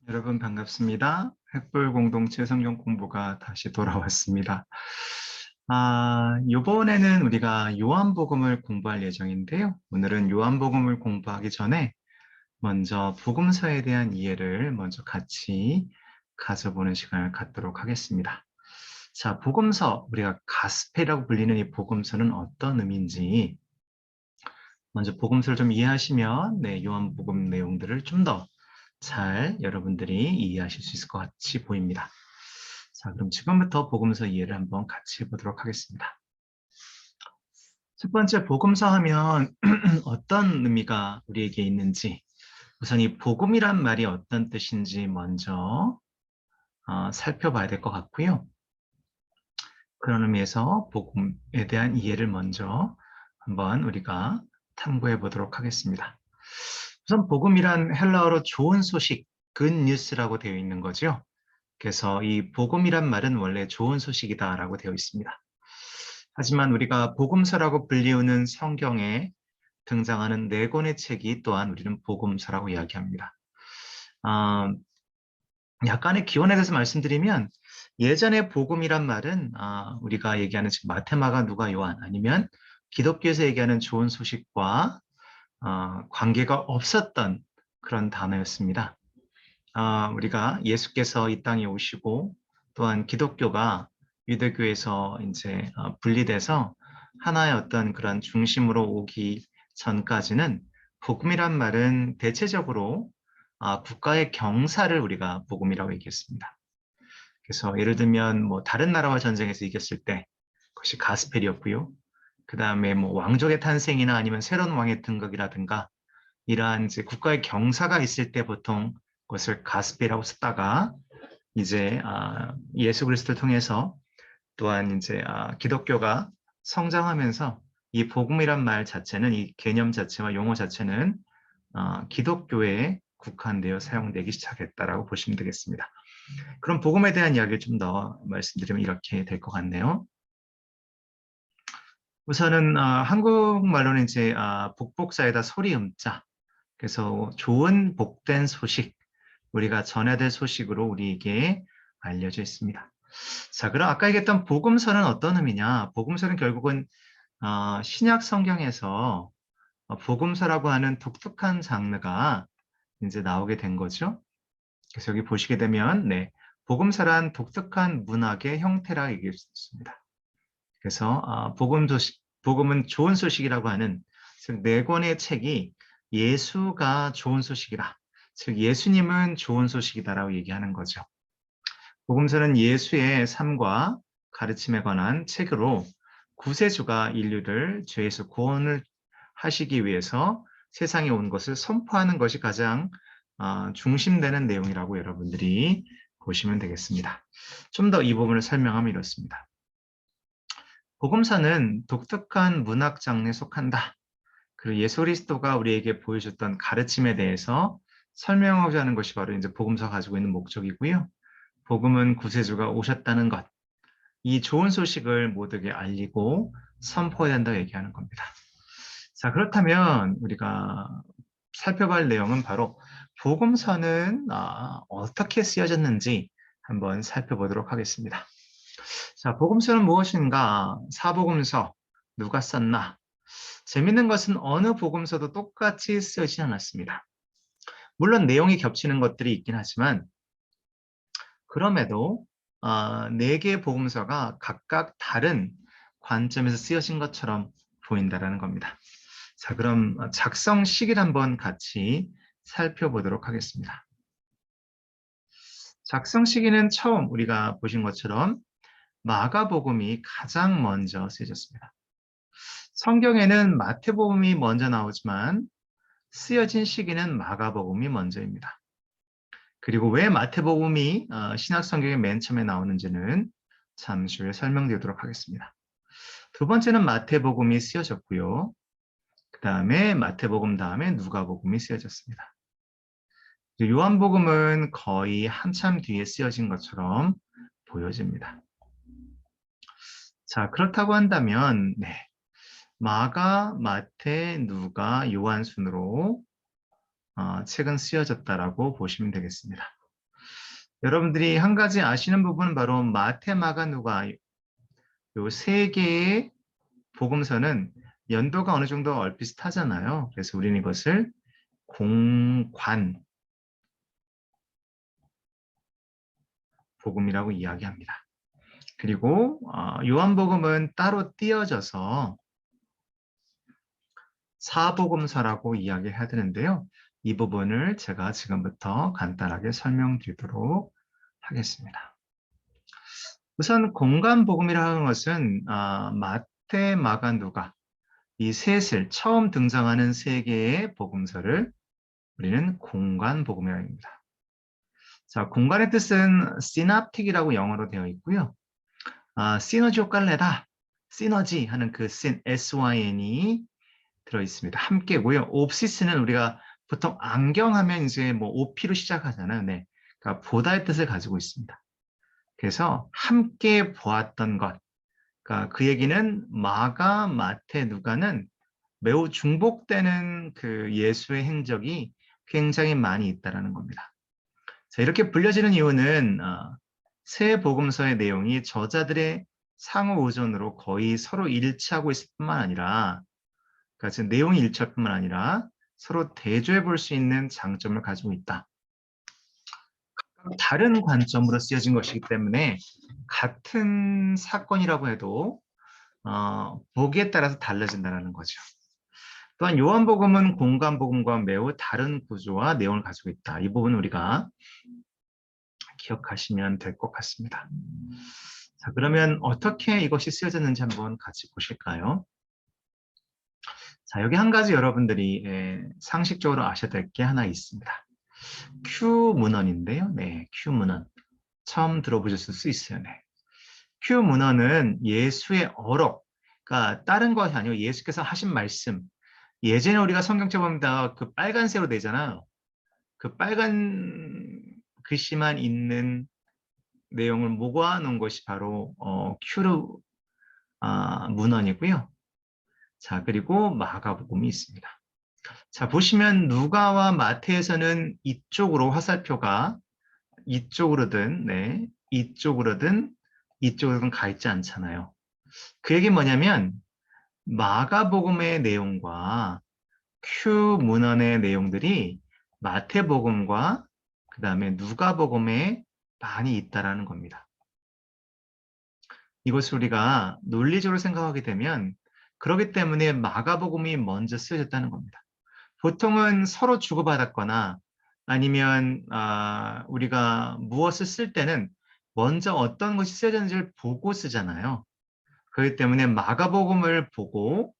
여러분 반갑습니다. 횃불 공동체 성경 공부가 다시 돌아왔습니다. 이번에는 우리가 요한복음을 공부할 예정인데요. 오늘은 요한복음을 공부하기 전에 먼저 복음서에 대한 이해를 먼저 같이 가져보는 시간을 갖도록 하겠습니다. 자, 복음서, 우리가 가스펠이라고 불리는 이 복음서는 어떤 의미인지 먼저 복음서를 좀 이해하시면 요한복음 내용들을 좀 더 잘 여러분들이 이해하실 수 있을 것 같이 보입니다. 자, 그럼 지금부터 복음서 이해를 한번 같이 해보도록 하겠습니다. 첫 번째, 복음서 하면 어떤 의미가 우리에게 있는지, 우선 이 복음이란 말이 어떤 뜻인지 먼저 살펴봐야 될 것 같고요. 그런 의미에서 복음에 대한 이해를 먼저 한번 우리가 탐구해 보도록 하겠습니다. 우선 복음이란 헬라어로 좋은 소식, good news라고 되어 있는 거죠. 그래서 이 복음이란 말은 원래 좋은 소식이다라고 되어 있습니다. 하지만 우리가 복음서라고 불리우는 성경에 등장하는 네 권의 책이 또한 우리는 복음서라고 이야기합니다. 아, 약간의 기원에 대해서 말씀드리면 예전에 복음이란 말은 우리가 얘기하는 지금 마태, 마가, 누가, 요한 아니면 기독교에서 얘기하는 좋은 소식과 관계가 없었던 그런 단어였습니다. 우리가 예수께서 이 땅에 오시고 또한 기독교가 유대교에서 이제 분리돼서 하나의 어떤 그런 중심으로 오기 전까지는 복음이란 말은 대체적으로 국가의 경사를 우리가 복음이라고 얘기했습니다. 그래서 예를 들면 뭐 다른 나라와 전쟁에서 이겼을 때 그것이 가스펠이었고요. 그 다음에 뭐 왕족의 탄생이나 아니면 새로운 왕의 등극이라든가 이러한 이제 국가의 경사가 있을 때 보통 그것을 가스펠이라고 쓰다가 이제 예수 그리스도를 통해서 또한 이제 기독교가 성장하면서 이 복음이란 말 자체는 이 개념 자체와 용어 자체는 기독교에 국한되어 사용되기 시작했다라고 보시면 되겠습니다. 그럼 복음에 대한 이야기를 좀 더 말씀드리면 이렇게 될 것 같네요. 우선은 한국말로는 이제 복복사에다 소리음자, 그래서 좋은 복된 소식, 우리가 전해야 될 소식으로 우리에게 알려져 있습니다. 자, 그럼 아까 얘기했던 복음서는 어떤 의미냐? 복음서는 결국은 신약 성경에서 복음서라고 하는 독특한 장르가 이제 나오게 된 거죠. 그래서 여기 보시게 되면 복음서란 독특한 문학의 형태라 얘기할 수 있습니다. 그래서 복음은 좋은 소식이라고 하는 즉 네 권의 책이 예수가 좋은 소식이다. 즉 예수님은 좋은 소식이다라고 얘기하는 거죠. 복음서는 예수의 삶과 가르침에 관한 책으로 구세주가 인류를 죄에서 구원을 하시기 위해서 세상에 온 것을 선포하는 것이 가장 중심되는 내용이라고 여러분들이 보시면 되겠습니다. 좀 더 이 부분을 설명하면 이렇습니다. 복음서는 독특한 문학 장르에 속한다. 그리고 예수 그리스도가 우리에게 보여줬던 가르침에 대해서 설명하고자 하는 것이 바로 이제 복음서 가지고 있는 목적이고요. 복음은 구세주가 오셨다는 것, 이 좋은 소식을 모두에게 알리고 선포해야 한다고 얘기하는 겁니다. 자, 그렇다면 우리가 살펴볼 내용은 바로 복음서는 어떻게 쓰여졌는지 한번 살펴보도록 하겠습니다. 자, 복음서는 무엇인가? 사복음서, 누가 썼나? 재밌는 것은 어느 복음서도 똑같이 쓰여지지 않았습니다. 물론 내용이 겹치는 것들이 있긴 하지만 그럼에도 네 개의 복음서가 각각 다른 관점에서 쓰여진 것처럼 보인다는 겁니다. 자, 그럼 작성 시기를 한번 같이 살펴보도록 하겠습니다. 작성 시기는 처음 우리가 보신 것처럼 마가복음이 가장 먼저 쓰여졌습니다. 성경에는 마태복음이 먼저 나오지만 쓰여진 시기는 마가복음이 먼저입니다. 그리고 왜 마태복음이 신약 성경의 맨 처음에 나오는지는 잠시 후에 설명드리도록 하겠습니다. 두 번째는 마태복음이 쓰여졌고요. 그 다음에 마태복음 다음에 누가복음이 쓰여졌습니다. 요한복음은 거의 한참 뒤에 쓰여진 것처럼 보여집니다. 자, 그렇다고 한다면 마가, 마태, 누가, 요한 순으로 책은 쓰여졌다라고 보시면 되겠습니다. 여러분들이 한 가지 아시는 부분은 바로 마태, 마가, 누가 요 세 개의 복음서는 연도가 어느 정도 얼비슷하잖아요. 그래서 우리는 이것을 공관 복음이라고 이야기합니다. 그리고 요한복음은 따로 띄어져서 사복음서라고 이야기해야 되는데요. 이 부분을 제가 지금부터 간단하게 설명드리도록 하겠습니다. 우선 공관복음이라는 것은 마태, 마가, 누가 이 셋을 처음 등장하는 세 개의 복음서를 우리는 공관복음이라고 합니다. 자, 공관의 뜻은 시납틱이라고 영어로 되어 있고요. 시너지 효과를 내다, 시너지 하는 그 syn이 들어 있습니다. 함께고요. 옵시스는 우리가 보통 안경하면 이제 뭐 OP로 시작하잖아요. 네. 그러니까 보다의 뜻을 가지고 있습니다. 그래서 함께 보았던 것. 그러니까 그 얘기는 마가, 마태, 누가는 매우 중복되는 그 예수의 행적이 굉장히 많이 있다라는 겁니다. 자, 이렇게 불려지는 이유는 세 복음서의 내용이 저자들의 상호 의존으로 거의 서로 일치하고 있을 뿐만 아니라, 그러니까 지금 내용이 일치할 뿐만 아니라 서로 대조해 볼 수 있는 장점을 가지고 있다. 다른 관점으로 쓰여진 것이기 때문에 같은 사건이라고 해도 보기에 따라서 달라진다는 거죠. 또한 요한복음은 공관복음과 매우 다른 구조와 내용을 가지고 있다. 이 부분 우리가 기억하시면 될 것 같습니다. 자, 그러면 어떻게 이것이 쓰여졌는지 한번 같이 보실까요? 자, 여기 한 가지 여러분들이 상식적으로 아셔야 될 게 하나 있습니다. Q 문헌인데요. 네, Q 문헌. 처음 들어보셨을 수 있어요. 네. Q 문헌은 예수의 어록, 그러니까 다른 것이 아니고 예수께서 하신 말씀. 예전에 우리가 성경책 보면 다 그 빨간색으로 되잖아요. 그 빨간 글씨만 있는 내용을 모아 놓은 것이 바로 Q르 문헌이고요. 자, 그리고 마가복음이 있습니다. 자, 보시면 누가와 마태에서는 이쪽으로 화살표가 이쪽으로든, 네, 이쪽으로든 가 있지 않잖아요. 그 얘기 뭐냐면 마가복음의 내용과 큐 문헌의 내용들이 마태복음과 그 다음에 누가복음에 많이 있다라는 겁니다. 이것을 우리가 논리적으로 생각하게 되면 그렇기 때문에 마가복음이 먼저 쓰여졌다는 겁니다. 보통은 서로 주고받았거나 아니면 우리가 무엇을 쓸 때는 먼저 어떤 것이 쓰여졌는지를 보고 쓰잖아요. 그렇기 때문에 마가복음을 보고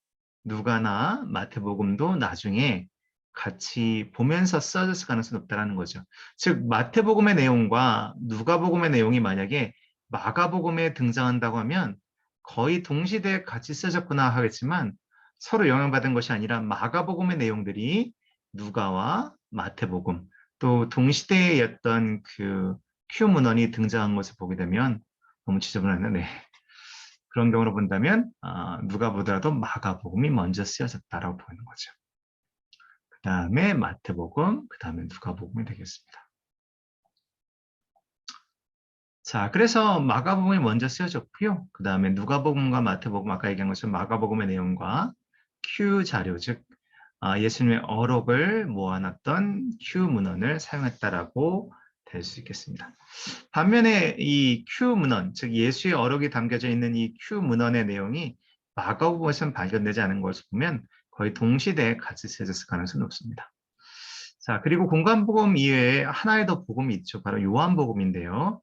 누가나 마태복음도 나중에 같이 보면서 써졌을 가능성이 높다는 거죠. 즉 마태복음의 내용과 누가복음의 내용이 만약에 마가복음에 등장한다고 하면 거의 동시대에 같이 써졌구나 하겠지만 서로 영향받은 것이 아니라 마가복음의 내용들이 누가와 마태복음 또 동시대였던 그 큐 문헌이 등장한 것을 보게 되면 너무 지저분한데 그런 경우로 본다면 누가 보더라도 마가복음이 먼저 쓰여졌다라고 보이는 거죠. 그 다음에 마태복음, 그 다음에 누가복음이 되겠습니다. 자, 그래서 마가복음이 먼저 쓰여졌고요. 그 다음에 누가복음과 마태복음, 아까 얘기한 것처럼 마가복음의 내용과 큐 자료, 즉 예수님의 어록을 모아놨던 큐 문헌을 사용했다라고 될 수 있겠습니다. 반면에 이 큐 문헌, 즉 예수의 어록이 담겨져 있는 이 큐 문헌의 내용이 마가복음에서는 발견되지 않은 것을 보면 거의 동시대에 같이 쓰여졌을 가능성이 높습니다. 자, 그리고 공관복음 이외에 하나의 더 복음이 있죠. 바로 요한복음인데요.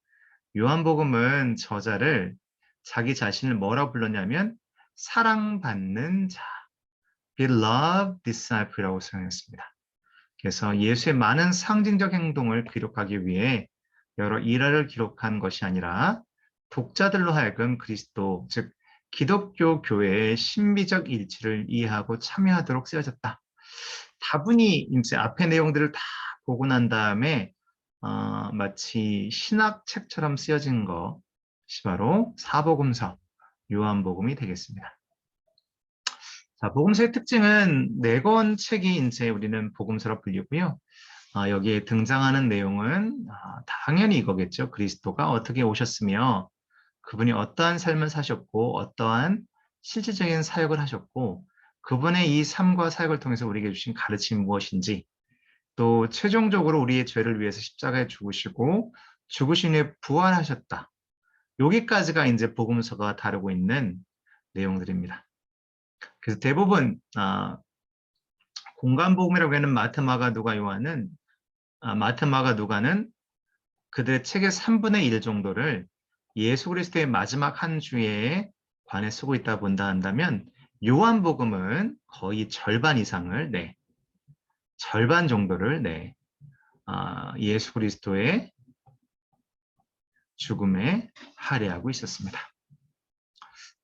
요한복음은 저자를 자기 자신을 뭐라고 불렀냐면 사랑받는 자, beloved disciple이라고 사용했습니다. 그래서 예수의 많은 상징적 행동을 기록하기 위해 여러 일화를 기록한 것이 아니라 독자들로 하여금 그리스도, 즉 기독교 교회의 신비적 일치를 이해하고 참여하도록 쓰여졌다. 다분히 이제 앞의 내용들을 다 보고 난 다음에 마치 신학책처럼 쓰여진 것이 바로 사복음서, 요한복음이 되겠습니다. 자, 복음서의 특징은 4권 책이 이제 우리는 복음서로 불리고요. 여기에 등장하는 내용은 당연히 이거겠죠. 그리스도가 어떻게 오셨으며 그분이 어떠한 삶을 사셨고 어떠한 실질적인 사역을 하셨고 그분의 이 삶과 사역을 통해서 우리에게 주신 가르침이 무엇인지 또 최종적으로 우리의 죄를 위해서 십자가에 죽으시고 죽으신 후에 부활하셨다. 여기까지가 이제 복음서가 다루고 있는 내용들입니다. 그래서 대부분 공간복음이라고 하는 마태, 마가, 누가, 요한은 마태, 마가, 누가는 그들의 책의 3분의 1 정도를 예수 그리스도의 마지막 한 주에 관해 쓰고 있다 본다 한다면 요한복음은 거의 절반 이상을 절반 정도를 예수 그리스도의 죽음에 할애하고 있었습니다.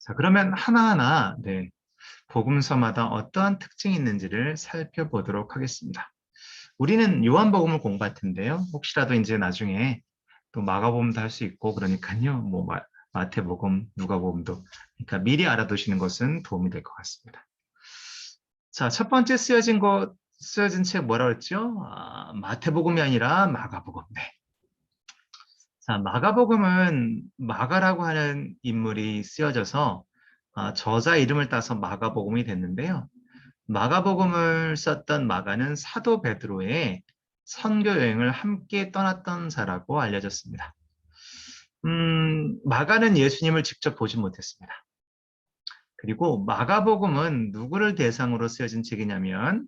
자, 그러면 하나하나 복음서마다 어떠한 특징이 있는지를 살펴보도록 하겠습니다. 우리는 요한복음을 공부할 텐데요. 혹시라도 이제 나중에 또 마가복음도 할 수 있고 그러니까요. 뭐 마태복음, 누가복음도 그러니까 미리 알아두시는 것은 도움이 될 것 같습니다. 자, 첫 번째 쓰여진 책 뭐라 그랬죠? 마태복음이 아니라 마가복음. 자, 마가복음은 마가라고 하는 인물이 쓰여져서 저자 이름을 따서 마가복음이 됐는데요. 마가복음을 썼던 마가는 사도 베드로의 선교 여행을 함께 떠났던 자라고 알려졌습니다. 마가는 예수님을 직접 보지 못했습니다. 그리고 마가복음은 누구를 대상으로 쓰여진 책이냐면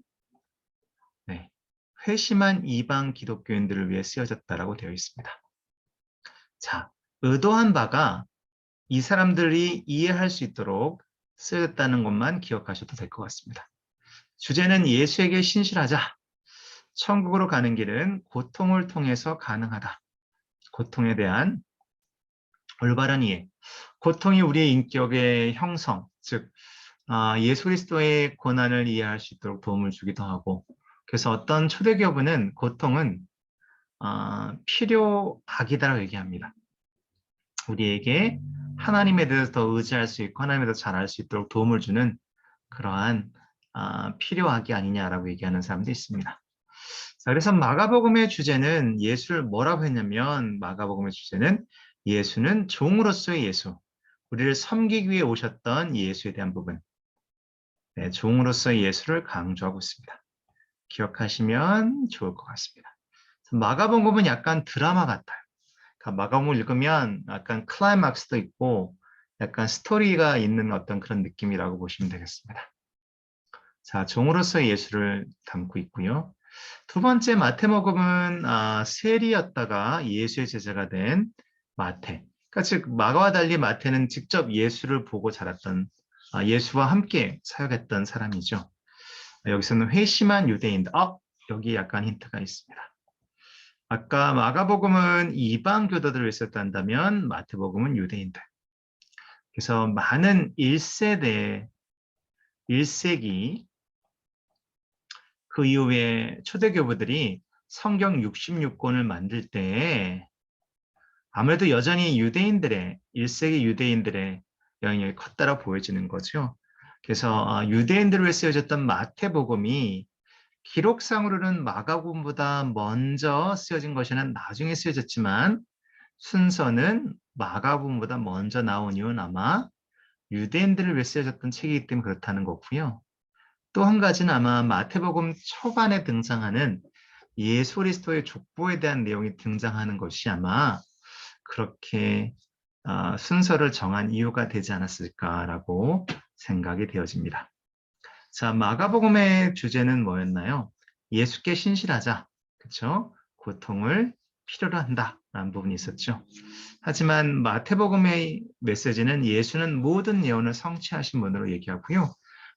회심한 이방 기독교인들을 위해 쓰여졌다라고 되어 있습니다. 자, 의도한 바가 이 사람들이 이해할 수 있도록 쓰였다는 것만 기억하셔도 될 것 같습니다. 주제는 예수에게 신실하자. 천국으로 가는 길은 고통을 통해서 가능하다. 고통에 대한 올바른 이해. 고통이 우리의 인격의 형성, 즉 예수 그리스도의 고난을 이해할 수 있도록 도움을 주기도 하고 그래서 어떤 초대교부는 고통은 필요악이다라고 얘기합니다. 우리에게 하나님에 대해서 더 의지할 수 있고 하나님에 대해서 잘 알 수 있도록 도움을 주는 그러한 필요악이 아니냐라고 얘기하는 사람도 있습니다. 자, 그래서 마가복음의 주제는 예수를 뭐라고 했냐면 마가복음의 주제는 예수는 종으로서의 예수, 우리를 섬기기 위해 오셨던 예수에 대한 부분, 종으로서의 예수를 강조하고 있습니다. 기억하시면 좋을 것 같습니다. 마가복음은 약간 드라마 같아요. 그러니까 마가복음을 읽으면 약간 클라이막스도 있고 약간 스토리가 있는 어떤 그런 느낌이라고 보시면 되겠습니다. 자, 종으로서의 예수를 담고 있고요. 두 번째 마태복음은 세리였다가 예수의 제자가 된 마태. 그러니까 즉 마가와 달리 마태는 직접 예수를 보고 자랐던 예수와 함께 사역했던 사람이죠. 여기서는 회심한 유대인들. 여기 약간 힌트가 있습니다. 아까 마가복음은 이방 교도들을 있었다면 마태복음은 유대인들. 그래서 많은 1세기 그 이후에 초대교부들이 성경 66권을 만들 때 아무래도 여전히 1세기 유대인들의 영향력이 컸다고 보여지는 거죠. 그래서 유대인들을 위해 쓰여졌던 마태복음이 기록상으로는 마가복음보다 먼저 쓰여진 것이는 나중에 쓰여졌지만 순서는 마가복음보다 먼저 나온 이유는 아마 유대인들을 위해 쓰여졌던 책이기 때문에 그렇다는 거고요. 또 한 가지는 아마 마태복음 초반에 등장하는 예수 그리스도의 족보에 대한 내용이 등장하는 것이 아마 그렇게 순서를 정한 이유가 되지 않았을까라고 생각이 되어집니다. 자, 마가복음의 주제는 뭐였나요? 예수께 신실하자. 그렇죠? 고통을 필요로 한다라는 부분이 있었죠. 하지만 마태복음의 메시지는 예수는 모든 예언을 성취하신 분으로 얘기하고요.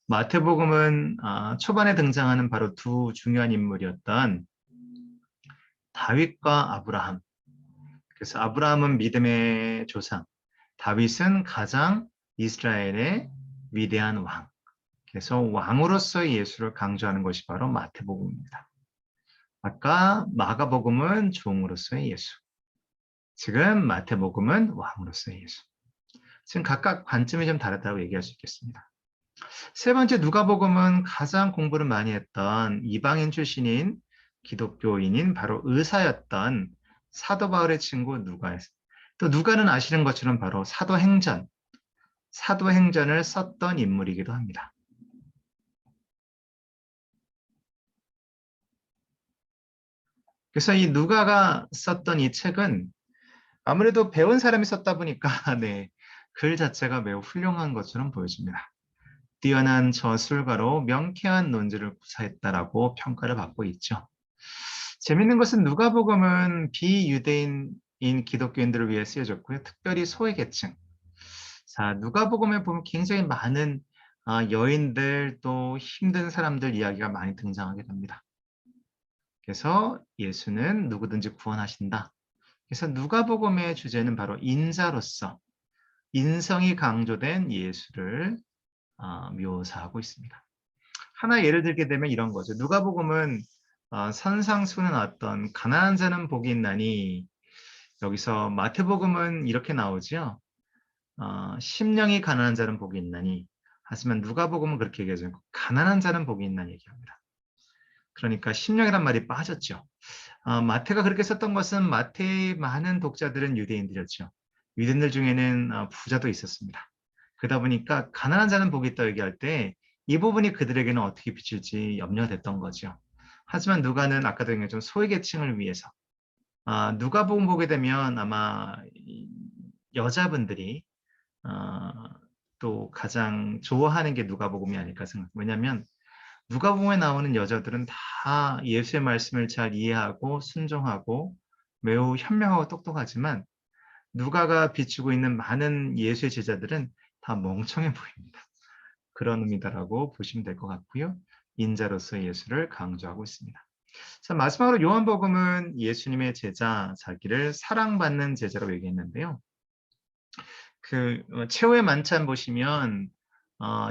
마태복음은 초반에 등장하는 바로 두 중요한 인물이었던 다윗과 아브라함. 그래서 아브라함은 믿음의 조상, 다윗은 가장 이스라엘의 위대한 왕. 그래서 왕으로서의 예수를 강조하는 것이 바로 마태복음입니다. 아까 마가복음은 종으로서의 예수. 지금 마태복음은 왕으로서의 예수. 지금 각각 관점이 좀 다르다고 얘기할 수 있겠습니다. 세 번째 누가복음은 가장 공부를 많이 했던 이방인 출신인 기독교인인 바로 의사였던 사도 바울의 친구 누가였어요. 또 누가는 아시는 것처럼 바로 사도행전을 썼던 인물이기도 합니다. 그래서 이 누가가 썼던 이 책은 아무래도 배운 사람이 썼다 보니까 네, 글 자체가 매우 훌륭한 것처럼 보여집니다. 뛰어난 저술가로 명쾌한 논지를 구사했다라고 평가를 받고 있죠. 재밌는 것은 누가복음은 비유대인인 기독교인들을 위해 쓰여졌고요. 특별히 소외계층. 자, 누가복음에 보면 굉장히 많은 여인들 또 힘든 사람들 이야기가 많이 등장하게 됩니다. 그래서 예수는 누구든지 구원하신다. 그래서 누가복음의 주제는 바로 인자로서 인성이 강조된 예수를 묘사하고 있습니다. 하나 예를 들게 되면 이런 거죠. 누가복음은 선상수는 어떤 가난한 자는 복이 있나니 여기서 마태복음은 이렇게 나오죠. 심령이 가난한 자는 복이 있나니 하지만 누가복음은 그렇게 얘기하죠. 가난한 자는 복이 있나니 얘기합니다. 그러니까 심령이란 말이 빠졌죠. 마태가 그렇게 썼던 것은 마태의 많은 독자들은 유대인들이었죠. 유대인들 중에는 부자도 있었습니다. 그러다 보니까 가난한 자는 복이 있다 얘기할 때 이 부분이 그들에게는 어떻게 비칠지 염려가 됐던 거죠. 하지만 누가는 아까도 얘기한 좀 소외계층을 위해서 누가복음 보게 되면 아마 여자분들이 어, 또 가장 좋아하는 게 누가복음이 아닐까 생각해요. 왜냐하면 누가복음에 나오는 여자들은 다 예수의 말씀을 잘 이해하고 순종하고 매우 현명하고 똑똑하지만 누가가 비추고 있는 많은 예수의 제자들은 다 멍청해 보입니다. 그런 의미다라고 보시면 될 것 같고요. 인자로서 예수를 강조하고 있습니다. 자, 마지막으로 요한복음은 예수님의 제자, 자기를 사랑받는 제자라고 얘기했는데요. 최후의 만찬 보시면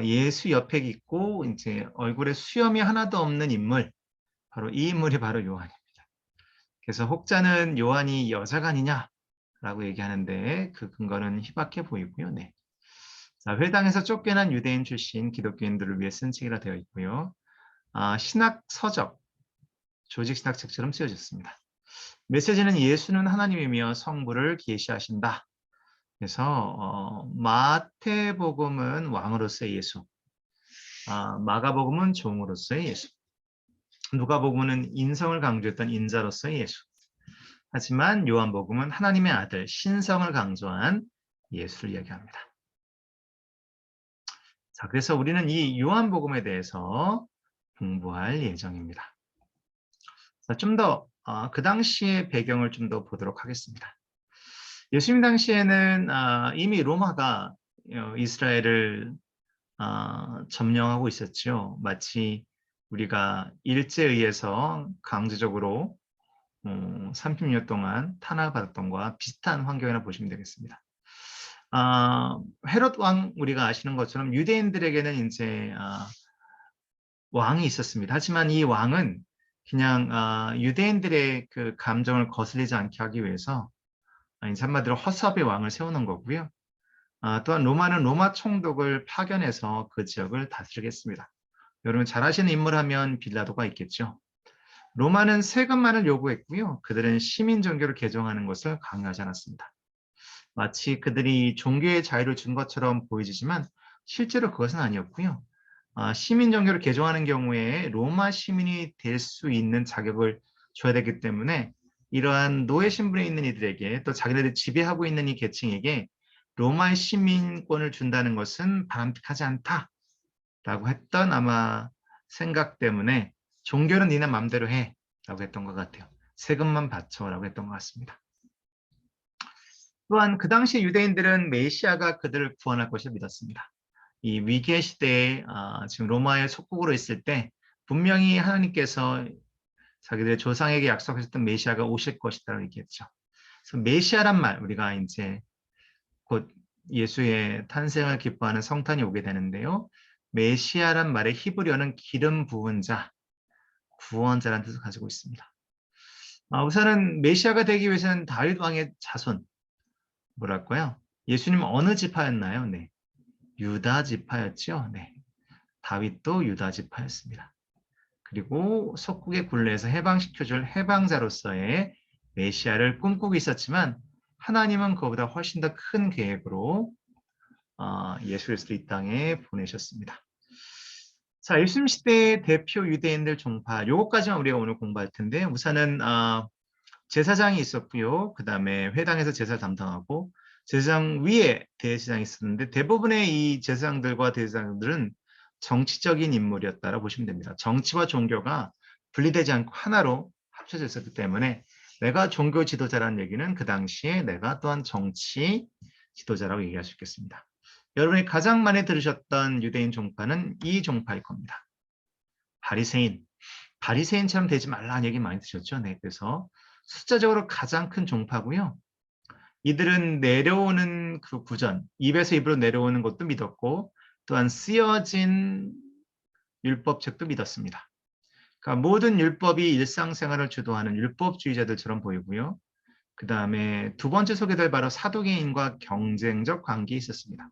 예수 옆에 있고 이제 얼굴에 수염이 하나도 없는 인물, 바로 이 인물이 바로 요한입니다. 그래서 혹자는 요한이 여자가 아니냐라고 얘기하는데 그 근거는 희박해 보이고요. 네. 자, 회당에서 쫓겨난 유대인 출신 기독교인들을 위해 쓴 책이라 되어 있고요. 신학 서적, 조직 신학 책처럼 쓰여졌습니다. 메시지는 예수는 하나님이며 성부를 계시하신다. 그래서 마태복음은 왕으로서의 예수, 마가복음은 종으로서의 예수, 누가복음은 인성을 강조했던 인자로서의 예수. 하지만 요한복음은 하나님의 아들 신성을 강조한 예수를 이야기합니다. 자, 그래서 우리는 이 요한복음에 대해서 공부할 예정입니다. 좀 더 그 당시의 배경을 좀 더 보도록 하겠습니다. 예수님 당시에는 이미 로마가 이스라엘을 점령하고 있었죠. 마치 우리가 일제에 의해서 강제적으로 30년 동안 탄압받았던 것과 비슷한 환경이라 보시면 되겠습니다. 헤롯 왕 우리가 아시는 것처럼 유대인들에게는 이제 왕이 있었습니다. 하지만 이 왕은 그냥 유대인들의 그 감정을 거슬리지 않게 하기 위해서 한마디로 허수아비 왕을 세우는 거고요. 또한 로마는 로마 총독을 파견해서 그 지역을 다스리겠습니다. 여러분 잘 아시는 인물 하면 빌라도가 있겠죠. 로마는 세금만을 요구했고요. 그들은 시민 종교를 개정하는 것을 강요하지 않았습니다. 마치 그들이 종교의 자유를 준 것처럼 보이지만 실제로 그것은 아니었고요. 시민 종교를 개정하는 경우에 로마 시민이 될 수 있는 자격을 줘야 되기 때문에 이러한 노예 신분에 있는 이들에게 또 자기네들이 지배하고 있는 이 계층에게 로마의 시민권을 준다는 것은 바람직하지 않다라고 했던 아마 생각 때문에 종교는 니네 맘대로 해 라고 했던 것 같아요. 세금만 바쳐라고 했던 것 같습니다. 또한 그 당시 유대인들은 메시아가 그들을 구원할 것을 믿었습니다. 이 위기의 시대에 지금 로마의 속국으로 있을 때 분명히 하나님께서 자기들의 조상에게 약속하셨던 메시아가 오실 것이라고 얘기했죠. 그래서 메시아란 말 우리가 이제 곧 예수의 탄생을 기뻐하는 성탄이 오게 되는데요. 메시아란 말의 히브리어는 기름 부은 자, 구원자라는 뜻을 가지고 있습니다. 우선은 메시아가 되기 위해서는 다윗 왕의 자손, 뭐랄까요? 예수님 어느 지파였나요? 네. 유다 지파였죠. 네. 다윗도 유다 지파였습니다. 그리고 속국의 굴레에서 해방시켜줄 해방자로서의 메시아를 꿈꾸고 있었지만 하나님은 그보다 훨씬 더 큰 계획으로 예수 그리스도 이 땅에 보내셨습니다. 자, 예수님 시대의 대표 유대인들 종파, 요것까지만 우리가 오늘 공부할 텐데 우선은 제사장이 있었고요. 그 다음에 회당에서 제사를 담당하고 제사장 위에 대제사장이 있었는데 대부분의 이 제사장들과 대제사장들은 정치적인 인물이었다고 보시면 됩니다. 정치와 종교가 분리되지 않고 하나로 합쳐져 있었기 때문에 내가 종교 지도자라는 얘기는 그 당시에 내가 또한 정치 지도자라고 얘기할 수 있겠습니다. 여러분이 가장 많이 들으셨던 유대인 종파는 이 종파일 겁니다. 바리새인. 바리새인처럼 되지 말라는 얘기 많이 드셨죠? 네, 그래서 숫자적으로 가장 큰 종파고요. 이들은 내려오는 그 구전, 입에서 입으로 내려오는 것도 믿었고 또한 쓰여진 율법책도 믿었습니다. 그러니까 모든 율법이 일상생활을 주도하는 율법주의자들처럼 보이고요. 그 다음에 두 번째 소개될 바로 사도계인과 경쟁적 관계에 있었습니다.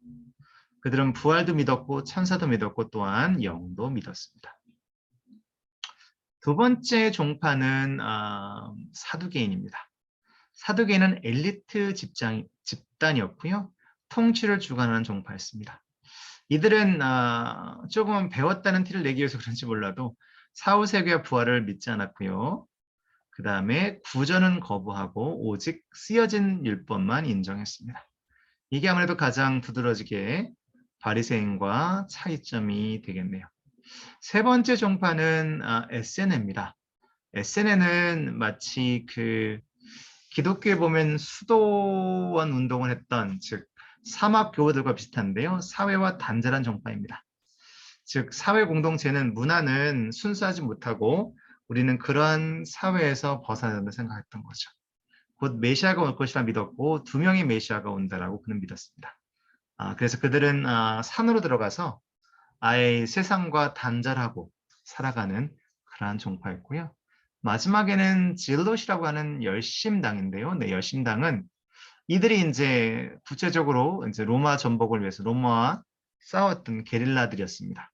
그들은 부활도 믿었고 천사도 믿었고 또한 영도 믿었습니다. 두 번째 종파는 사두개인입니다. 사두개인은 엘리트 집단이었고요. 통치를 주관하는 종파였습니다. 이들은 조금 배웠다는 티를 내기 위해서 그런지 몰라도 사후세계와 부활을 믿지 않았고요. 그 다음에 구전은 거부하고 오직 쓰여진 율법만 인정했습니다. 이게 아무래도 가장 두드러지게 바리새인과 차이점이 되겠네요. 세 번째 종파는 에세네입니다. 에세네는 마치 그 기독교에 보면 수도원 운동을 했던 즉 사막 교우들과 비슷한데요. 사회와 단절한 종파입니다. 즉 사회 공동체는 문화는 순수하지 못하고 우리는 그러한 사회에서 벗어나는 생각했던 거죠. 곧 메시아가 올 것이라 믿었고 두 명의 메시아가 온다라고 그는 믿었습니다. 그래서 그들은 산으로 들어가서 아예 세상과 단절하고 살아가는 그러한 종파였고요. 마지막에는 질롯이라고 하는 열심당인데요. 네, 열심당은 이들이 이제 구체적으로 이제 로마 전복을 위해서 로마와 싸웠던 게릴라들이었습니다.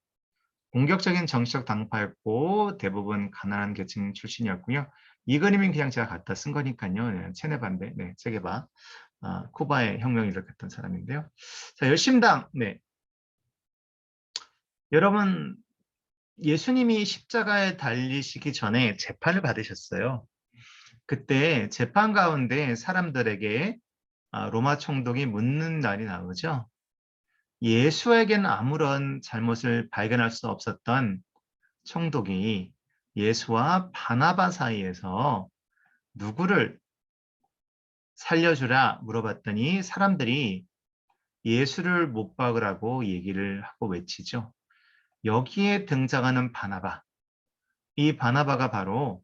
공격적인 정치적 당파였고 대부분 가난한 계층 출신이었고요. 이 그림은 그냥 제가 갖다 쓴 거니까요. 네, 체네반데, 네, 체게바, 쿠바의 혁명을 일으켰던 사람인데요. 자, 열심당, 네, 여러분 예수님이 십자가에 달리시기 전에 재판을 받으셨어요. 그때 재판 가운데 사람들에게 로마 총독이 묻는 날이 나오죠. 예수에게는 아무런 잘못을 발견할 수 없었던 총독이 예수와 바나바 사이에서 누구를 살려주라 물어봤더니 사람들이 예수를 못 박으라고 얘기를 하고 외치죠. 여기에 등장하는 바나바. 이 바나바가 바로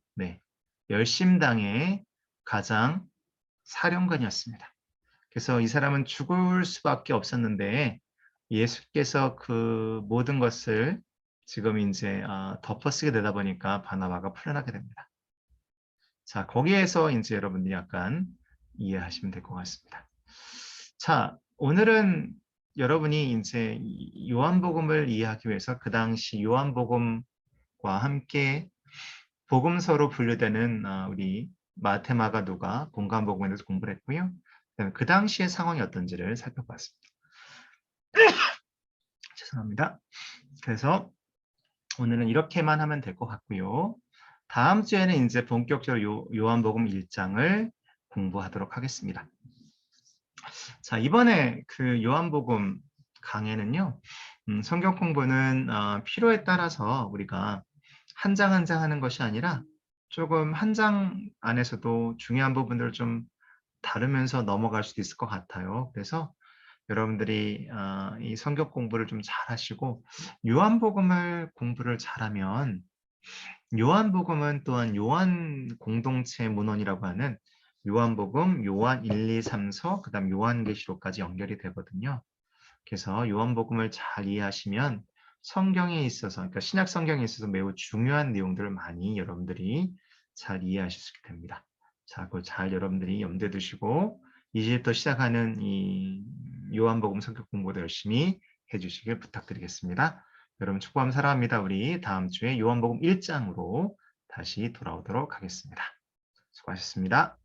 열심당의 가장 사령관이었습니다. 그래서 이 사람은 죽을 수밖에 없었는데 예수께서 그 모든 것을 지금 이제 덮어쓰게 되다 보니까 바나바가 풀려나게 됩니다. 자, 거기에서 이제 여러분들이 약간 이해하시면 될 것 같습니다. 자, 오늘은 여러분이 이제 요한복음을 이해하기 위해서 그 당시 요한복음과 함께 복음서로 분류되는 우리 마태, 마가, 누가 공간복음에 대해서 공부를 했고요. 그 당시의 상황이 어떤지를 살펴봤습니다. 죄송합니다. 그래서 오늘은 이렇게만 하면 될 것 같고요. 다음 주에는 이제 본격적으로 요한복음 1장을 공부하도록 하겠습니다. 자, 이번에 그 요한복음 강해는요. 성경 공부는 필요에 따라서 우리가 한 장 한 장 하는 것이 아니라 조금 한 장 안에서도 중요한 부분들을 좀 다루면서 넘어갈 수도 있을 것 같아요. 그래서 여러분들이 이 성경 공부를 좀 잘 하시고 요한복음을 공부를 잘하면 요한복음은 또한 요한 공동체 문헌이라고 하는 요한복음, 요한 1, 2, 3서, 그 다음 요한계시록까지 연결이 되거든요. 그래서 요한복음을 잘 이해하시면 성경에 있어서, 그러니까 신약 성경에 있어서 매우 중요한 내용들을 많이 여러분들이 잘 이해하실 수 있게 됩니다. 자, 그걸 잘 여러분들이 염두에 두시고 이제부터 시작하는 이 요한복음 성격 공부도 열심히 해주시길 부탁드리겠습니다. 여러분 축복하면 사랑합니다. 우리 다음 주에 요한복음 1장으로 다시 돌아오도록 하겠습니다. 수고하셨습니다.